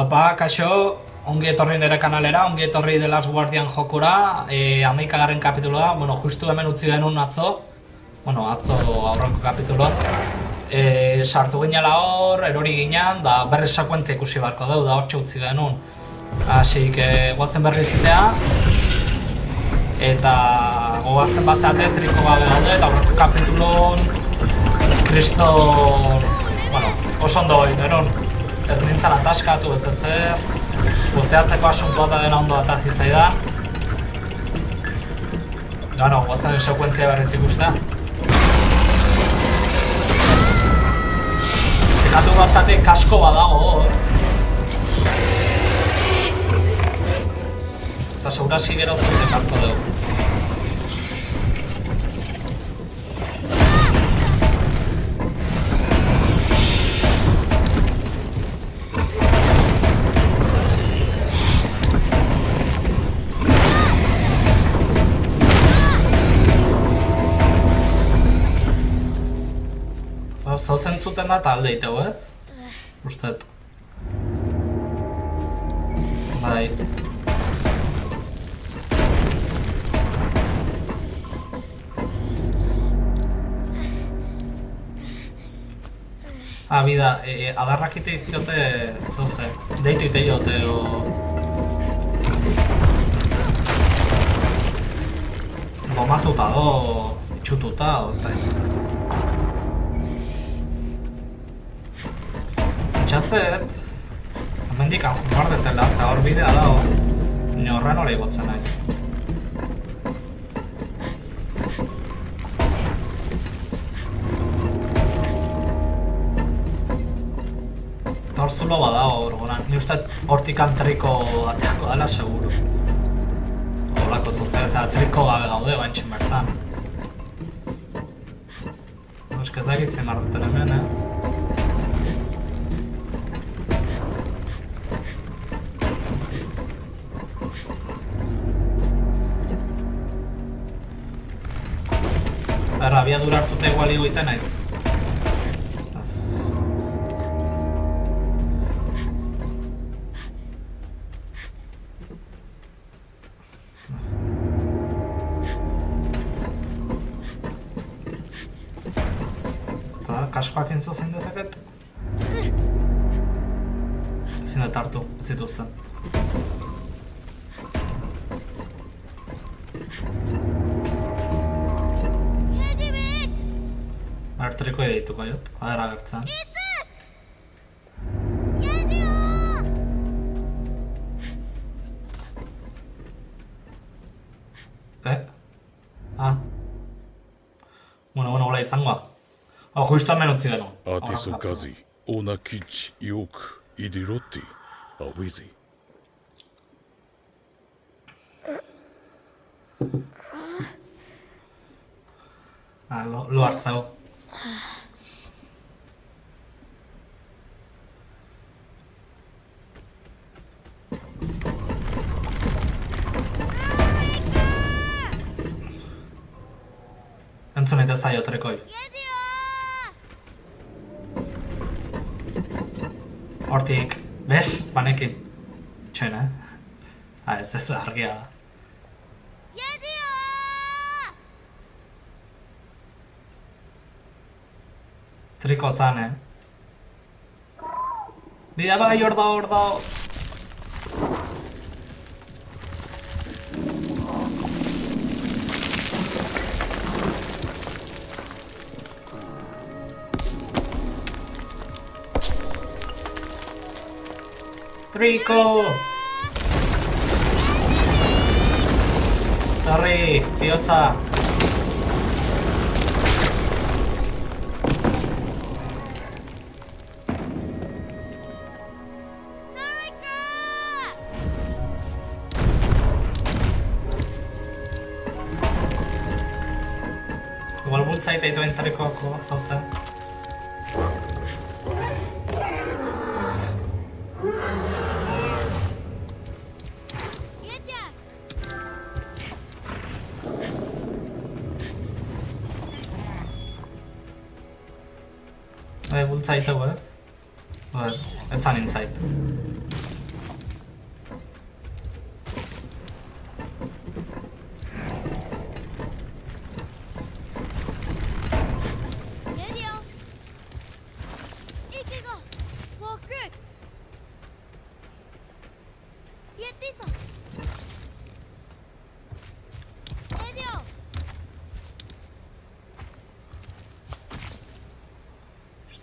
Aupa, kaixo, ongi etorri nire kanalera, ongi etorri The Last Guardian jokura, 11. kapituloa, justu hemen utzi genuen atzo, atzo aurrenko kapituloan. Sartu ginela hor, erori ginean, da berriz sekuentzia ikusi beharko dugu, da hortxe utzi genuen. Asik, guazen berriz zitea, eta gogatzen bazeate triko gabe daude, eta aurrenko kapitulon, kriston, oso ondo hori genuen. Ez nintzen ataskatu ez ezer, buzeatzeko asuntua eta dena ondo eta zitzaidan. Guazen sekuentzia berriz ikustea. Fikatu bazate kasko badago hor. Eta seguraski gero zuten harko dugu. Zozen zuten da eta alde itego ez? Ustet. Bai. Bida, adarrak ite izkiote zoze. Deitu ite jote o... Bomatuta do, itxututa o ez da. Itxatzet, hemendik anjun behar detela, ze hor bidea dago, horren hori gotzen naiz. Eta hor zulo badago hor goran, ni uste hortik antriko ateako dela seguru. Horlako zuzea, triko gabe gaude baintxin bertan. Euskazak izan behar duten hemen, Abiadura hartuta igual egoiten naiz. Eta kaskoak entzo zein dezaket? Ezin dut hartu, ez dituzten. Triko edituko jot, adera gertzen. Hola izangoa. Justu hemen utzi geno. Atisokazi, onakich yok idiroti, awizi. Lo hartzau. Entzun eta zaio trekoi. Hortik, bez? Panekin. Txoin, ez argia da. Triko zan, Bida bai, hor da. Triko! Torri, bihotza! Igual bultzaita ituen trikoako zoze. Bultzaita ez? Ez zan intzait.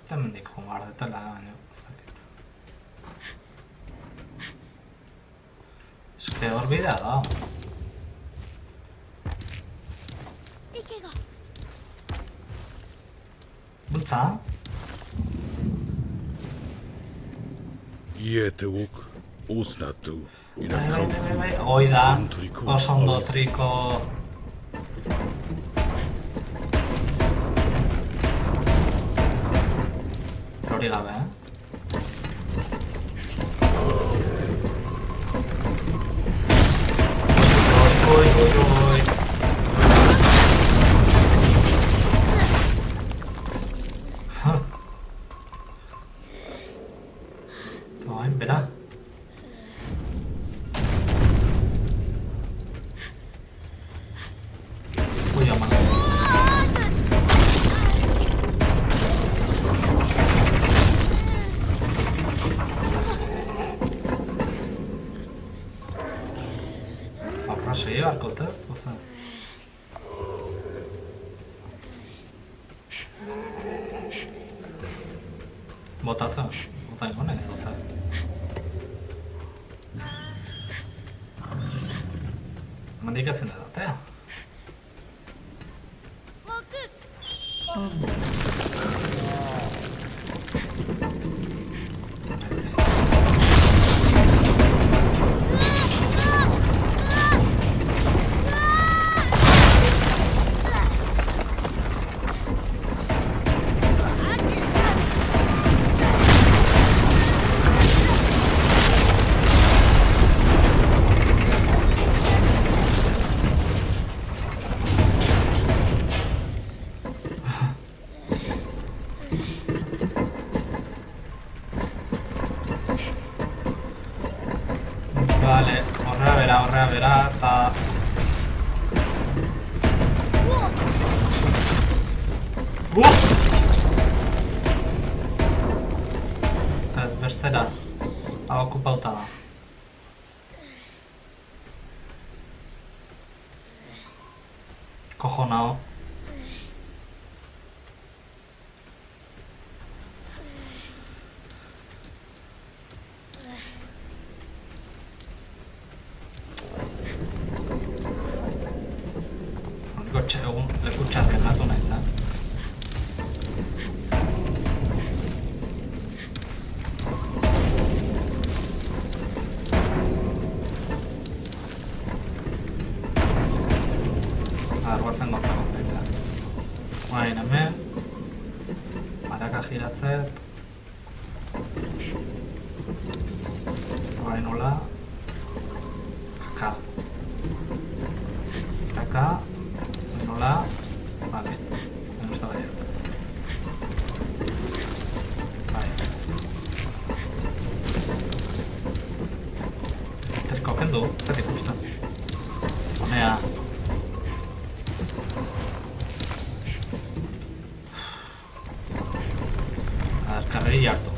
Eta mendik jumar detela, baina ez dakit. Eske hor bidea da. Bultza? Ieteuk osnatu Bai, hoi da, oso ondo triko. Hori gabe, Oi. Hain, bera. Ui, ama. Aurra segi barkotez, oza. Botatzen, bota ingo nahiz, oza. Mandik ezin edatea. Vale, horrela bera, eta... Ez bestera, hau okupauta da. Kojonao. Egun leku txarren gatu nahiz, Guazen gauza konkreta. Guain hemen, maraka giratzet. Guain hola. Kaka. Zaka. Hola, vale, me gusta baiatzen. Bai. Terko kendu, zer ikusten. Honea. Karreri hartu.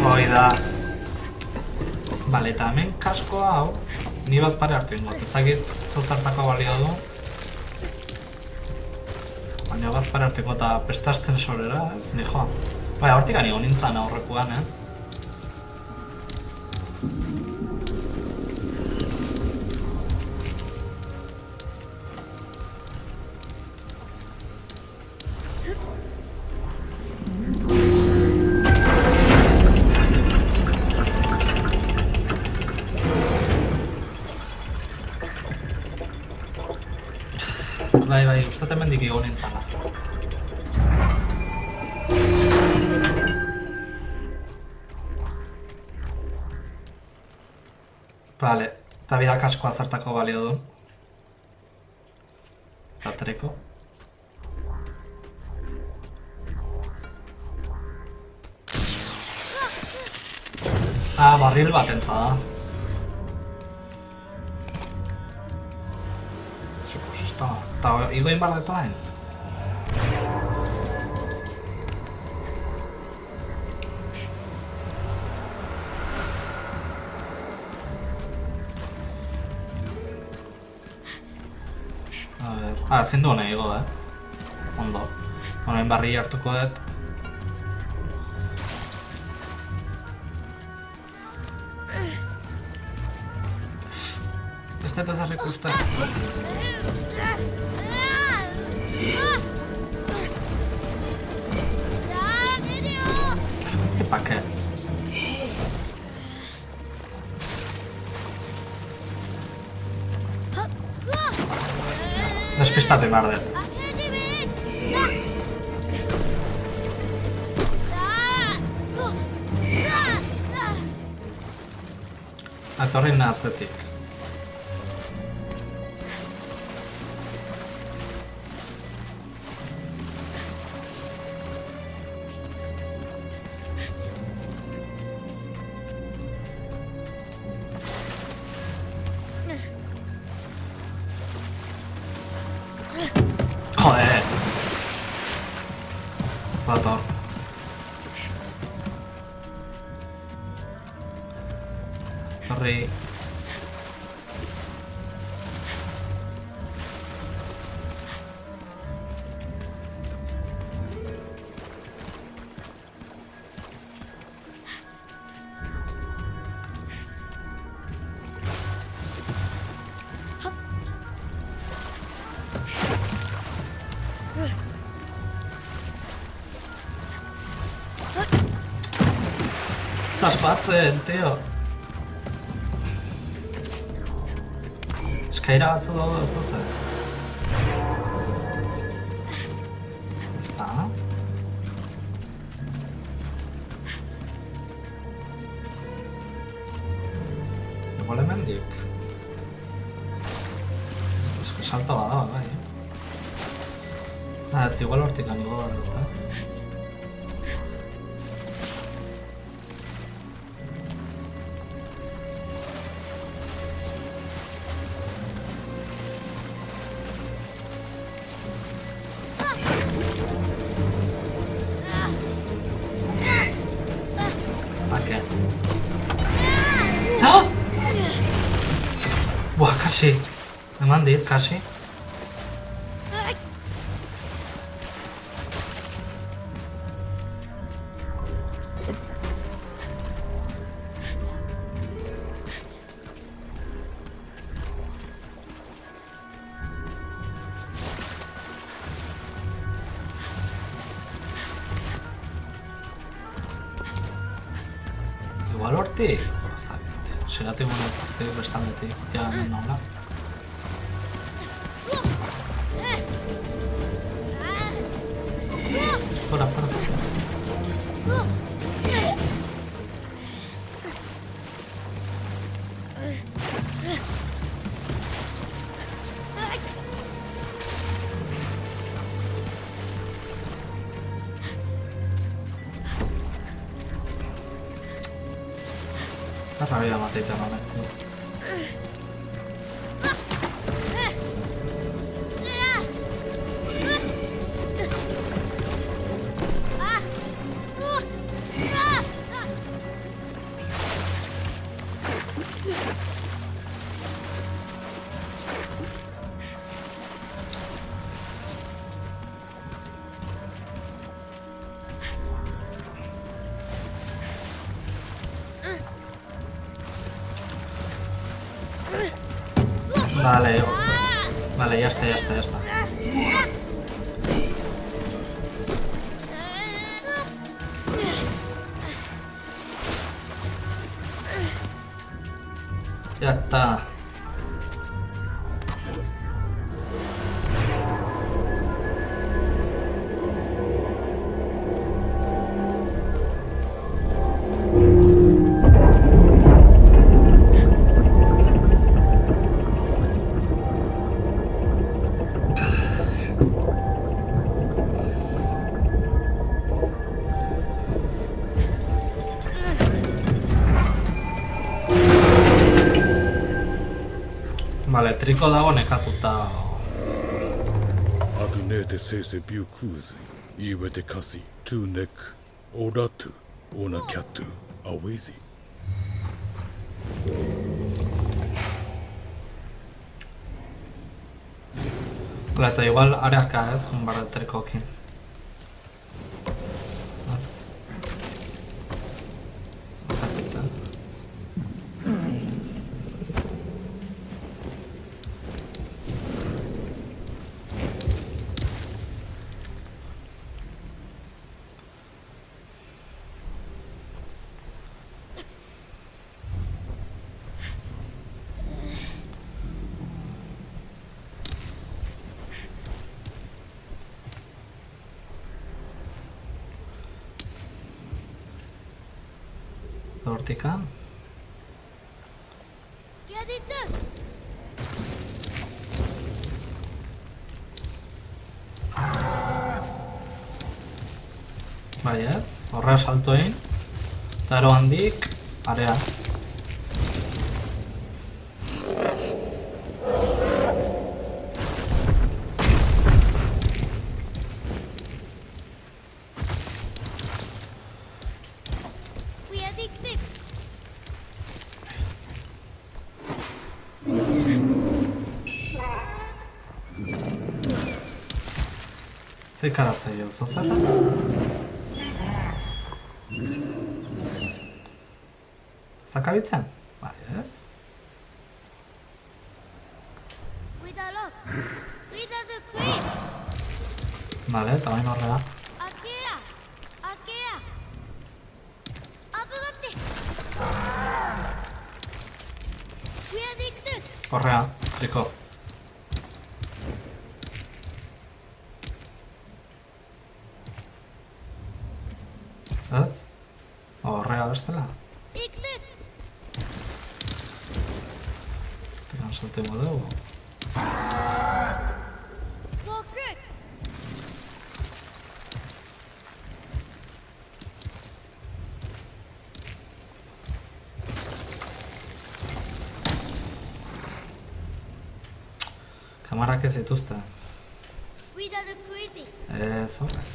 Hoi da. Bale, eta hemen kaskoa hau, ni bazpare hartu ingot, ez dakit zozartako balio du. Baina bazpare hartu ingot eta pestasten sorera, ez, ni joa. Baina, hortik gani honintzan aurrekoan, Bai, uste hemendik egon nintzala. Bale, eta bidak asko azartako balio du. Batereko. Barril bat entza da. Eta igoin bar deto hain? A ver... ezin du hona igo, Ondo. Honen barri hartuko dut. Ez dut ezarri ikusten. Utzi pake. Despistatu behar dut. Etorri atzetik. Joder. Bator. Sorry. Estás batzen, tío. Eskaira batzu dago ez zen. Ez da? Igual hemendik. Eske salto bada, bai. Ez igual hortik anigo behar dugu, Buah, kasi. Eman dit, kasi. Igual hortik? Segatik monetik bestandetik, ja hemen nola. Fora. Esta rabia matita no me... Vale, ya está. Ya está. Vale, triko dago nekatuta. Agnete sese biukuzi, iwete kasi, tu nek, oratu, ona kyatu, awezi. Kla, eta igual areaka ez, joan barra trikokin. Ez. Ezakita. Hortika. Bai ez, horra salto egin. Eta ero handik, area. Zei karatzaio, zozer? Ez da kabitzen? Bai ez. Bale, eta bain horrela. Horrea, triko. Ez? Horrea bestela. Tegan salte dugu. Kamarak ez dituzte. Ez horrez.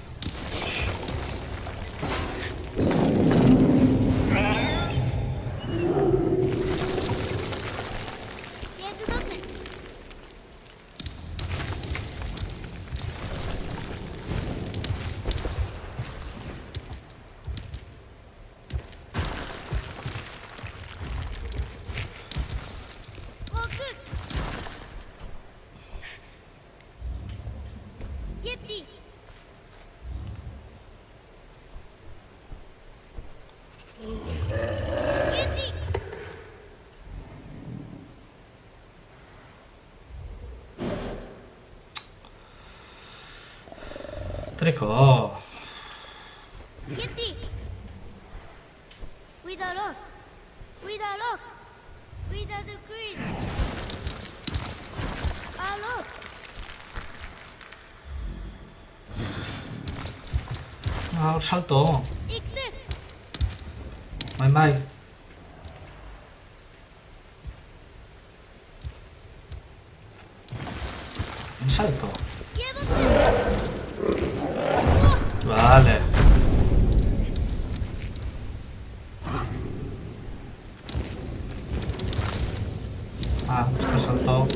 Triko. Hor salto. Bai. En salto. Vale. Este salto.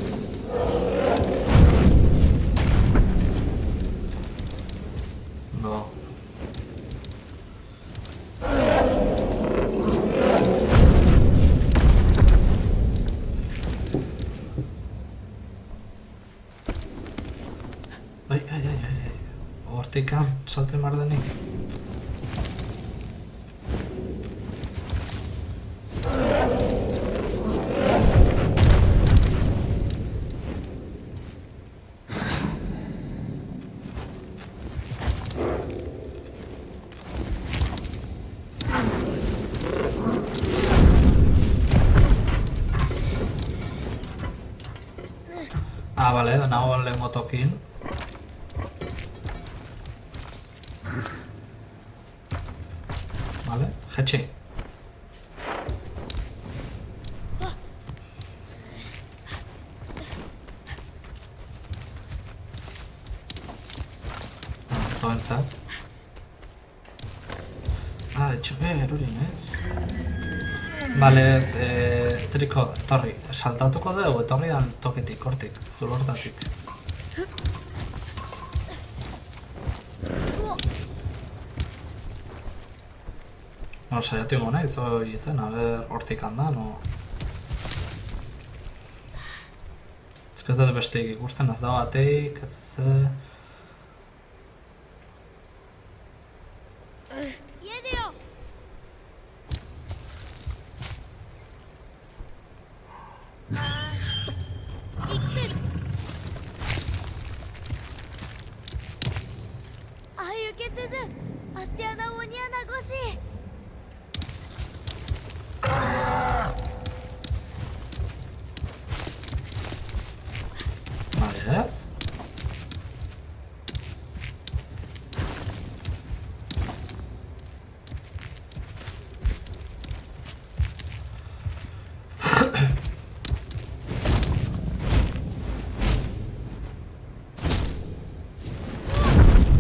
No. Ai. Hortika, salto emar denik. Bale, nago lehengo tokin. Vale, jetxe. Zoentzat. Erurin, ez? Bale, ez, triko, etorri, saltatuko dugu, etorri tokitik, hortik, zulortatik. No, saiatu ingo nahi, zoietan, hortik handan, no... Ez dut besteik ikusten, ez da bateik, ez... Yes.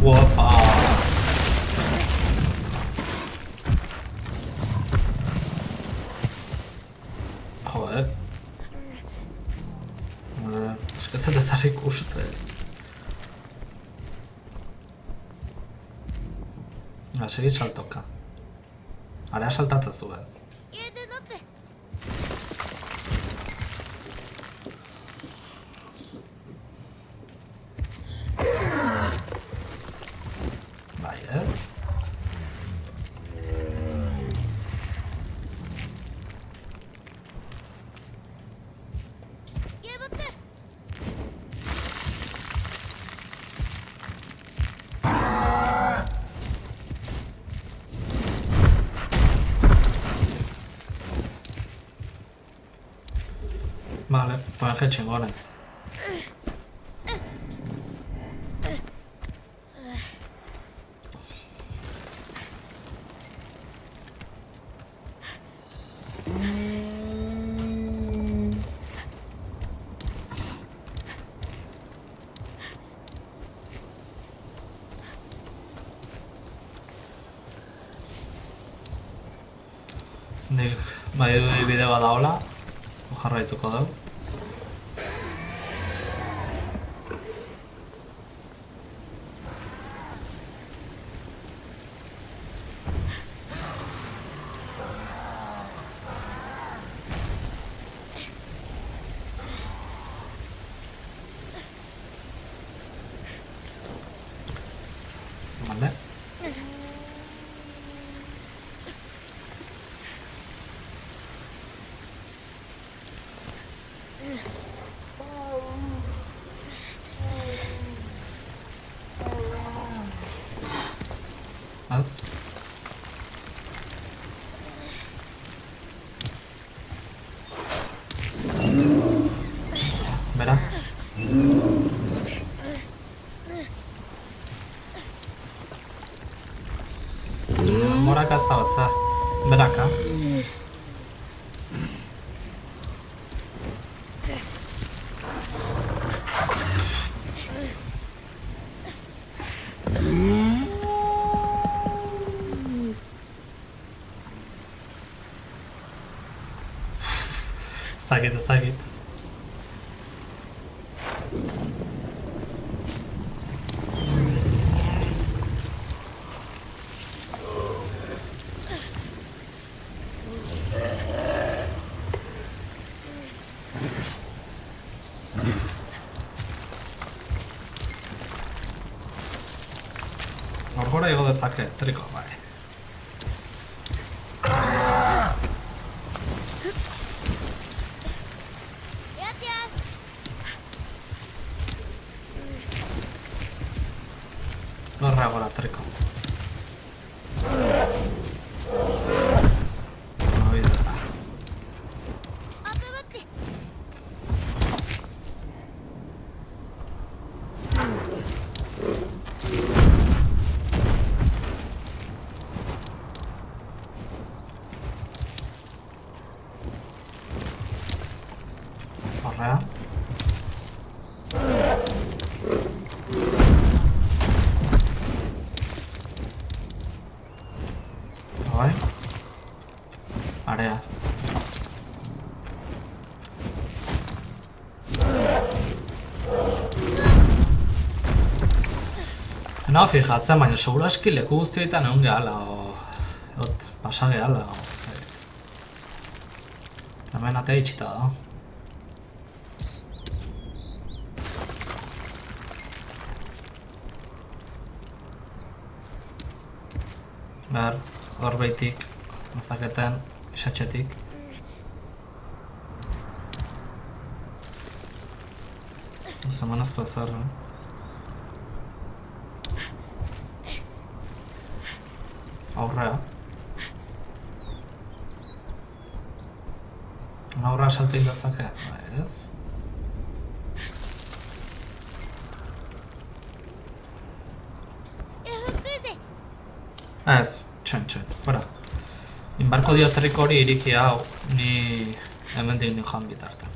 Opa. Joder. Ez que ez ikuste. Segi saltoka. Area saltatzen zu ez. Bai ez. Vale, pues chingones. Nik bai bide bat daola, jarraituko dugu. Vale. Az. Bera. Moraka ez da baza. Beraka. Zakit. Horgora igo dezake, triko, bai. Horra gora, triko. Oida. Horra. Bai. Area. No, fijatzen, baina segura eski leku guztietan egon gehala, Pasa gehala. Hemen atea itxita da. Behar, horbeitik, mazaketen, esatxetik. Zeman ez du ezer, Aurrea. Aurrea saltein dezake, ez? Ez, txen, fuera. Inbarko dioterriko hori iriki hau, ni hemendik ni joan bitartan.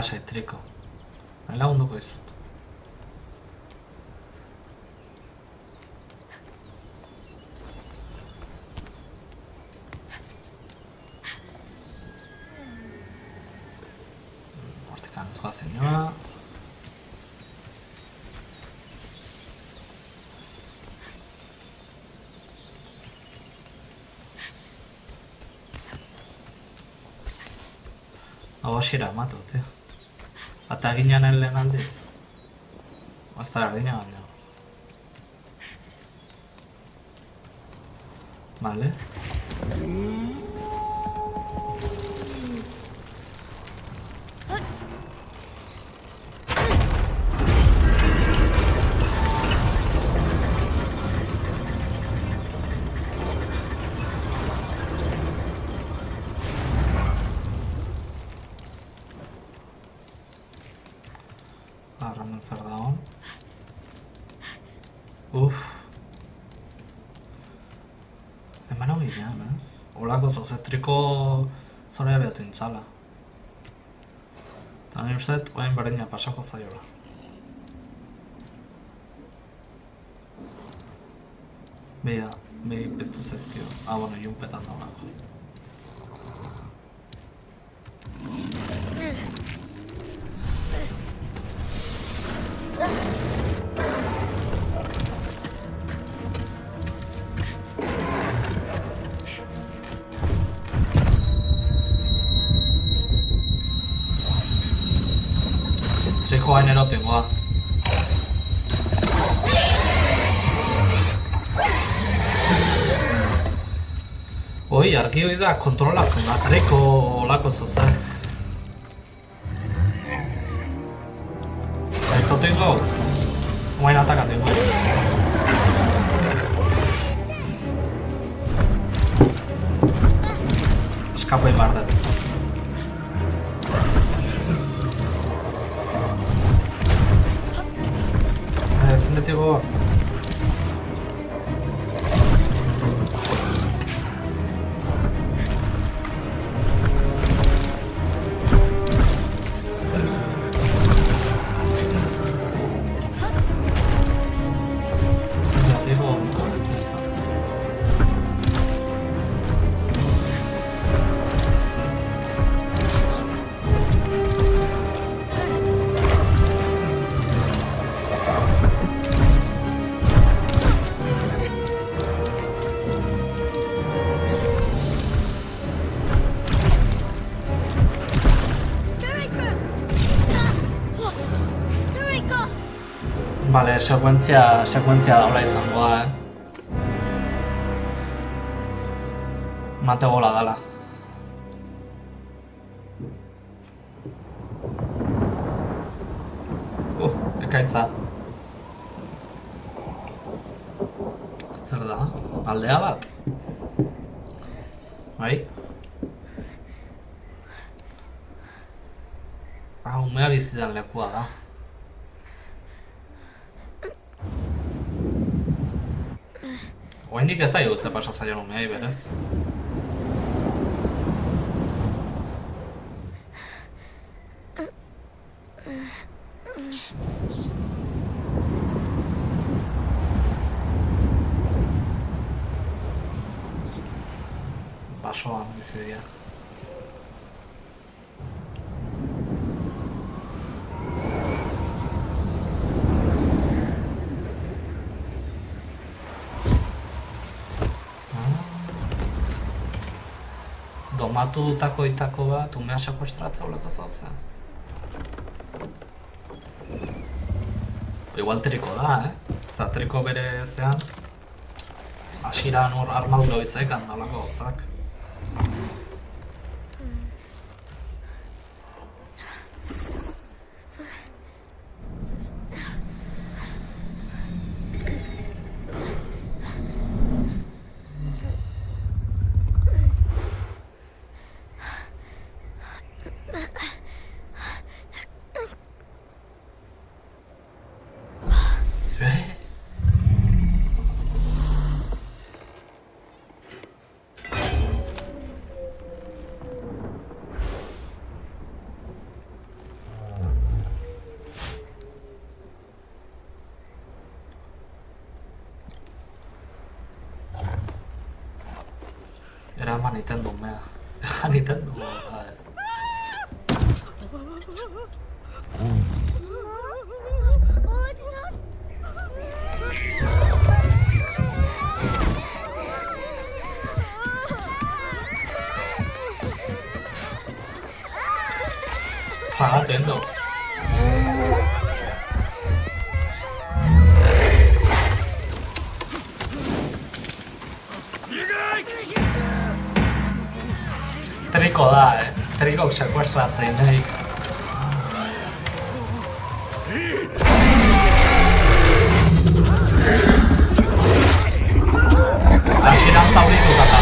Lasai, triko. Lagunduko dizut. Hortik antzua zenioa. Hau hasiera ematu, tio. Eta ginean lehen aldiz. Azta erdina baina. Vale. Arramen zer da hon. Hemen hau ginean, ez? Olako zozetriko zorea behatu intzala. Eta nahi usteet, oain berdina pasako zaiola. Behi piztu zaizkio. Bueno, junpetan da olako. Triko hain erotengoa. Oi, argi hori da kontrolatzen da, triko olako zuzen. Esto tengo. Oain ataka tengo. Eskapo egin behar dut. Zendetik gogor. Bale, sekuentzia daula izangoa, Mate gola dala. Ekaitza. Zer da? Aldea bat? Bai? Umea bizidan lekua da. Oraindik ez da ze pasa zaion umeai berez. Basoan bizi dira. Domatu dutako itako bat, umea sekuestratza oleko zauze. Igual triko da, Triko bere zean hasiran hor armadura bizek handalako gauzak. Eraman iten du mea. Egan iten du, ez. Atendo. Triko da, Trikok sekuestratzen nahi. Hasieran zaurituta da,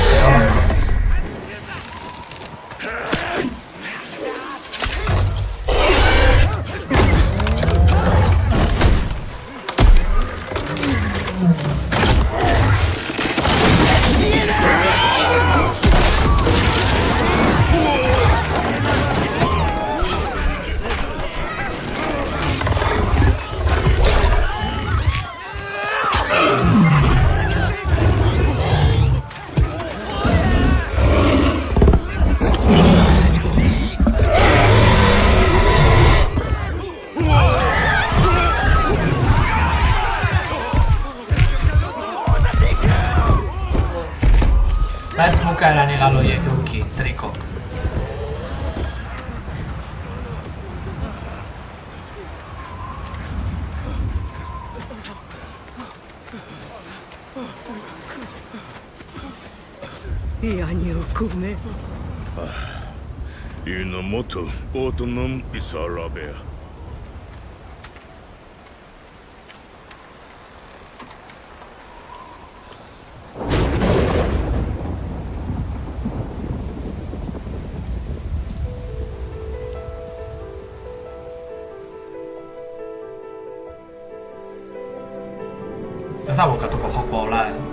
Ez bukaeran egaloiek euki, Trikok. Inamoto otonom isarabea. Ez da bukatuko joko hola ez.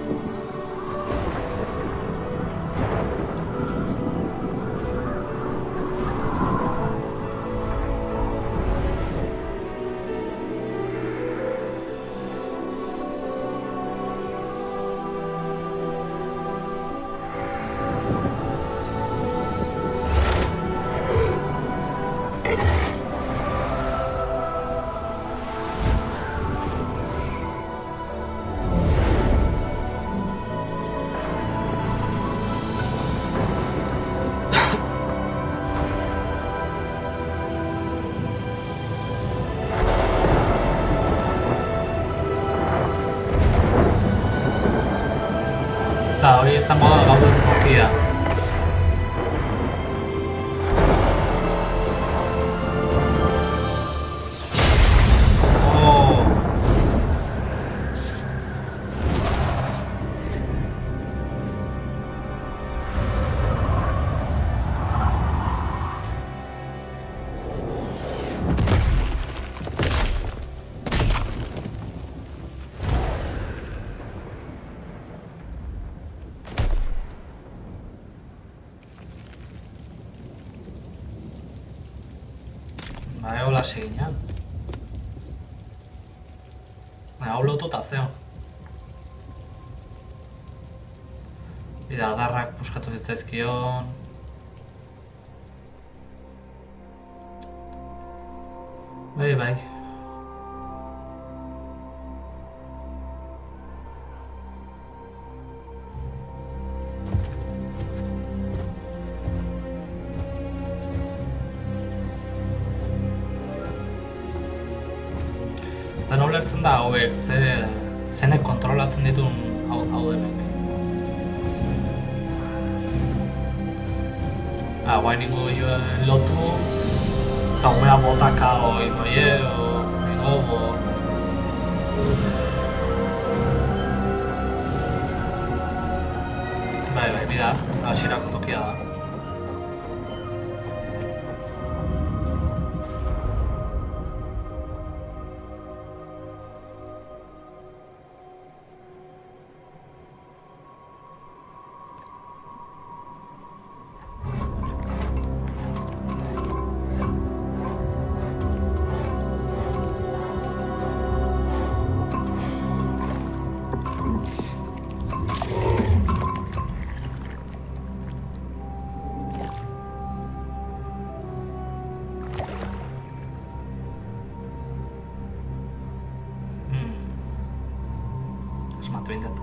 hasi ginen. Hau lotuta zeo. Bida adarrak puskatu zitzaizkion. Bai. Eta nolertzen da hauek, zenek kontrolatzen ditun hau denek. Guain ingo lotu, eta umea botaka ingoie, Bai, bida, hasierako tokia da. Esmatu indat.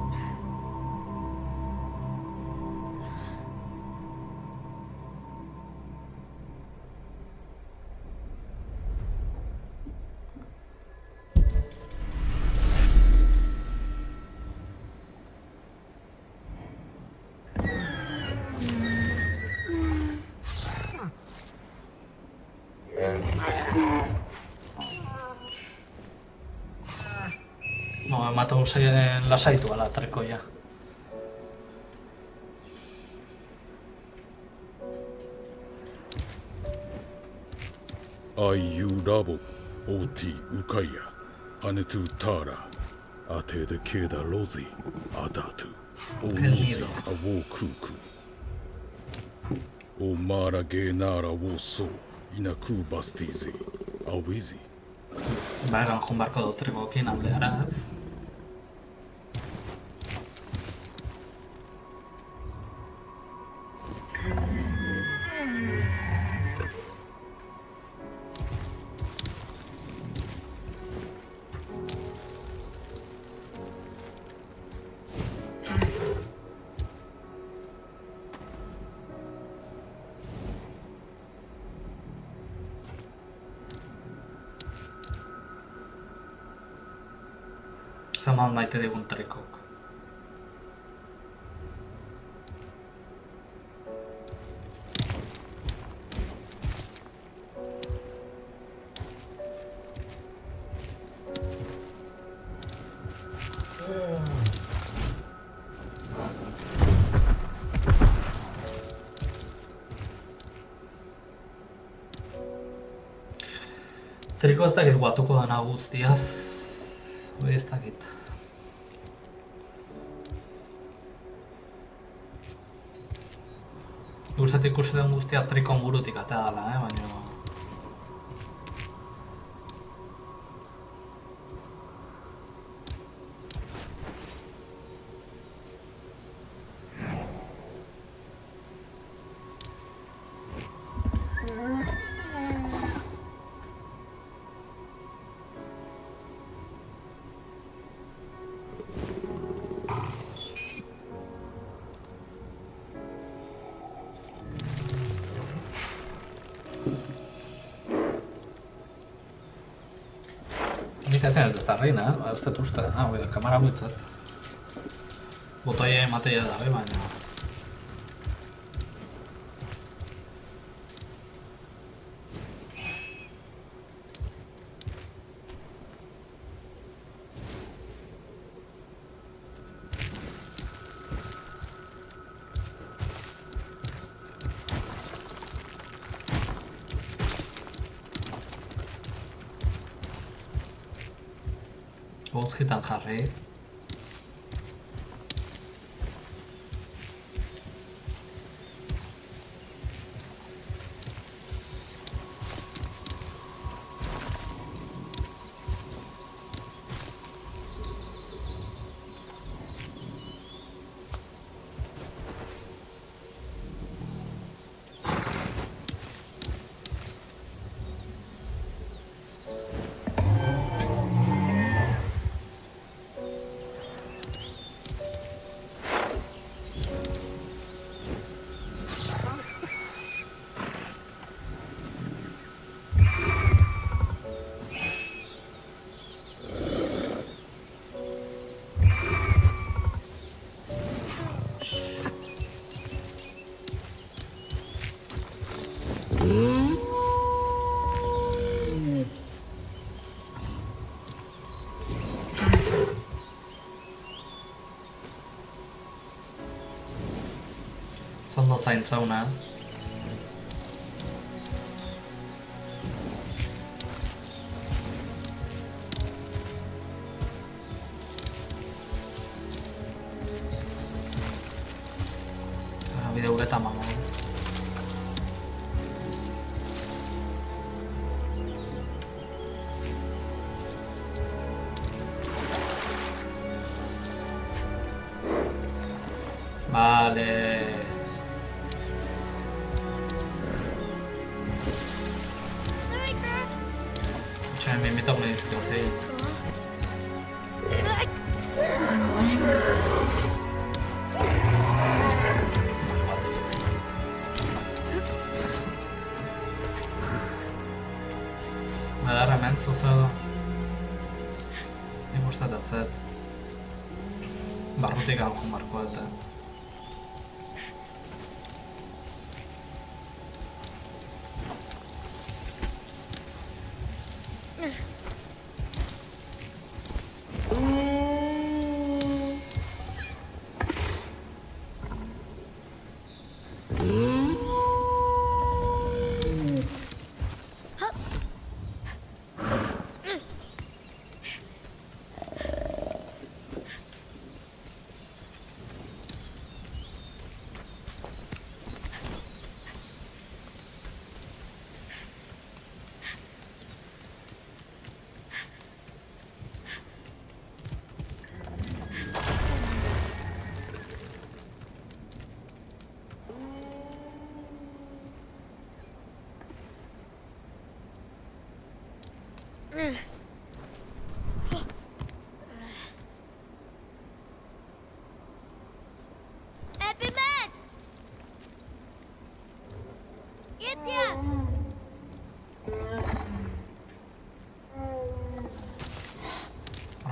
Mata usaien lasaitu ala trekoia. Aiu Rabo, Oti Ukaya, Anetu Tara, Ate de Keda Lozi, Adatu, Onozi Awokuku, O Mara Genara Woso, Inaku Bastizi, Awizi. Egan joan barko dut trekokin aldearaz. Zaman maite digun trekok. Triko ez dakit guatuko dana guztiaz. Hori ez dakit. Guztat ikusi den guztia trikon burutik atea dela, baina... Nik ezen ez dezarreina, ez dut uste, kamara buitzat. Botoia emateia da, baina... Guzkitan jarri. Zondo zaintzauna. Bide ureta mamo. Vale. Cioè, mi metto come discordi. Dar hemen zozo. Nik uste da zet. Barrutik alko marko eta.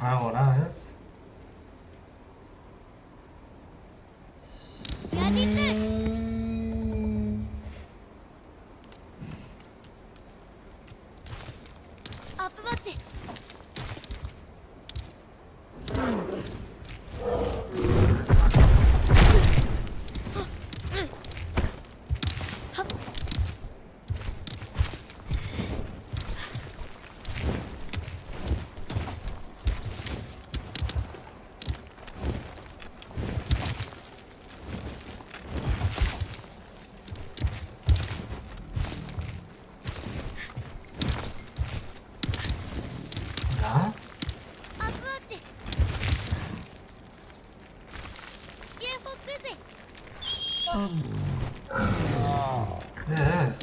Ahora ez. Yes.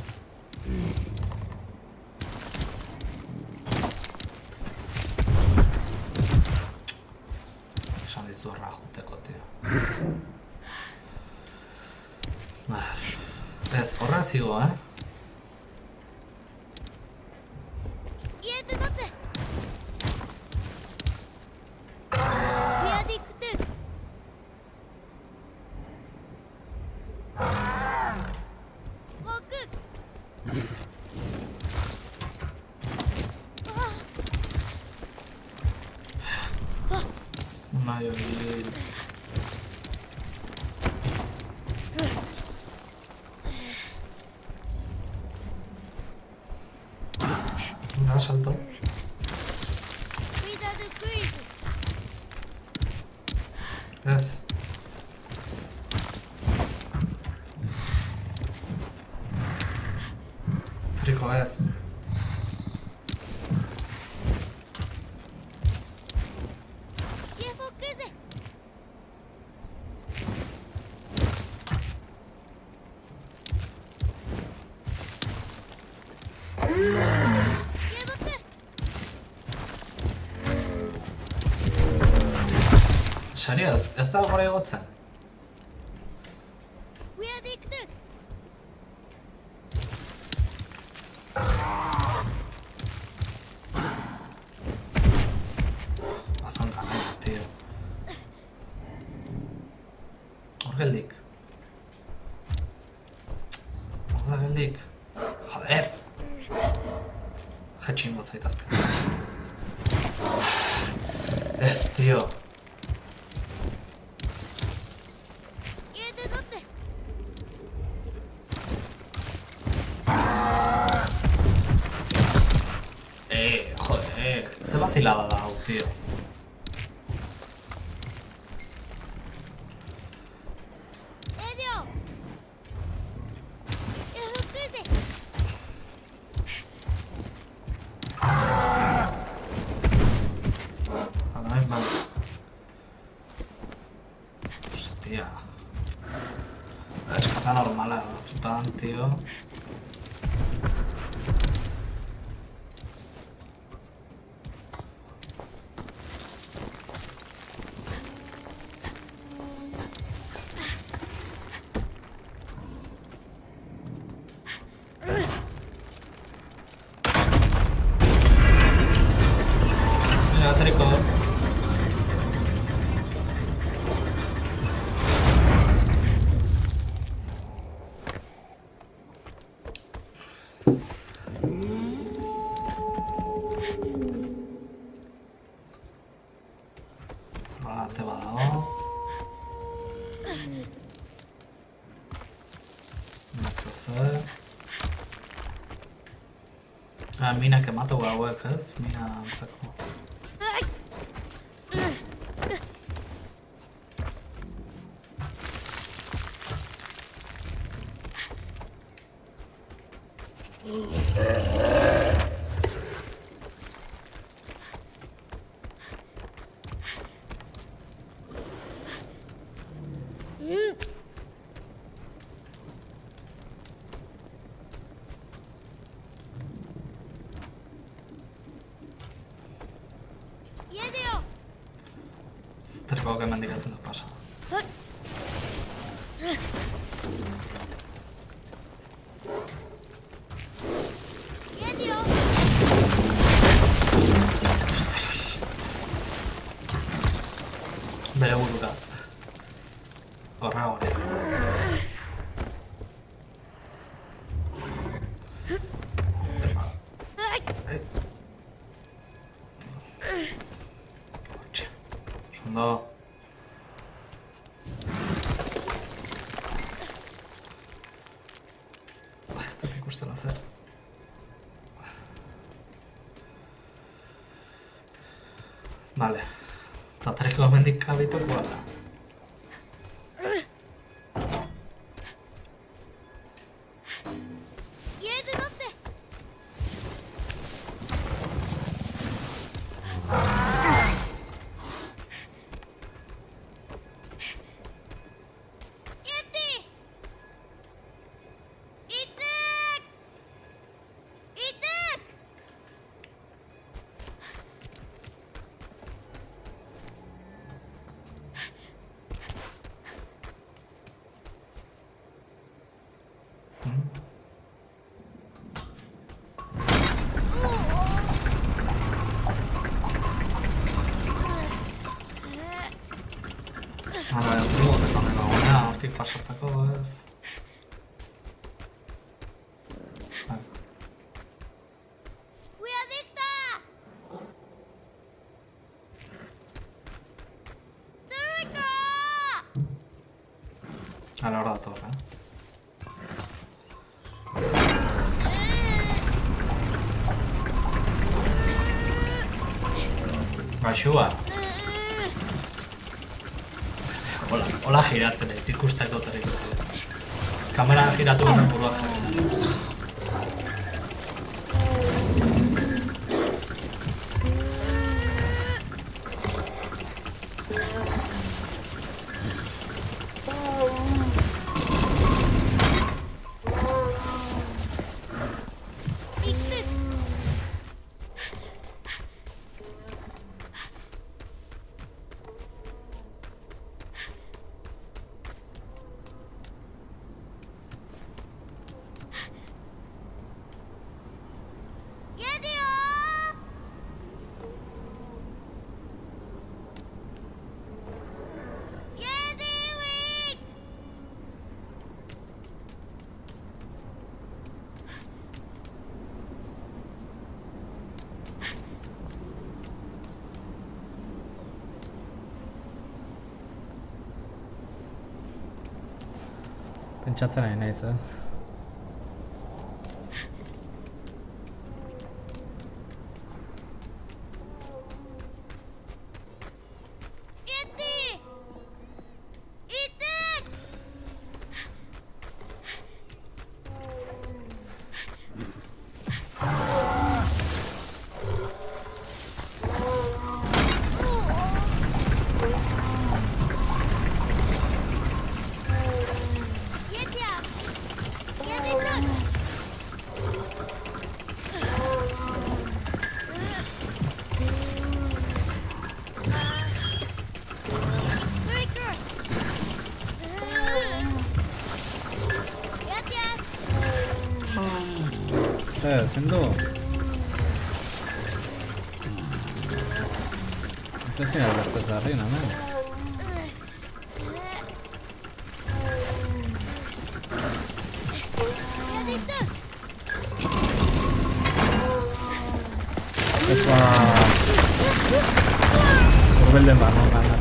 Esan dizu erra juteko, tio. Ez, horren zigo, Nahi hori... Una salto. Ez. Friko ez. Saria, ez da gora egotzen. Bazanka nahi, tio. Hor geldik. Hor da geldik. Joder! Jetxin gotzaitazken. Ez, tio. vacilada da hau, tío. Hostia. Es caza normala batzutan, tío. Mira, trico. Te badago. Esto zer. Minak ematu hauek, ez? Mina antzeko. Triko que mendikatzen du pasa. Ostras. Bere burura. Horra hori. Ondo. Ez dut ikusten azer. Vale. Eta treko hemendik kabituko da. Hala, ez dugu horretan egonea, hortik pasatzeko ez. Hala, hor dator, Baxua. Hola giratzen ez ikusteko terriko. Kamera giratu gana burua jarri. Pentsatzen ari naiz, ezin du. Ez zina beste zarrin, hemen. Epa! Urbelden ba, non gara.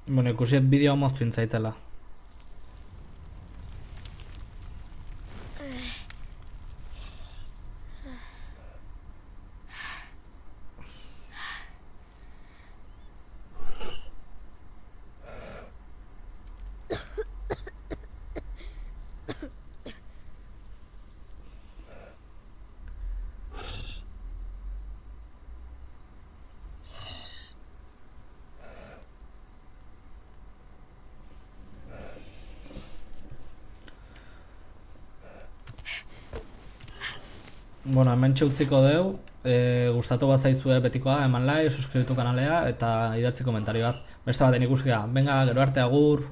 Bueno, ikusiet bideoa moztu intzaitela. Bueno, hemen utziko deu, gustatu bat zaizue betikoa, eman like, suscribitu kanalea eta idatzi komentarioak. Beste baten ikuskia, venga, gero arte agur!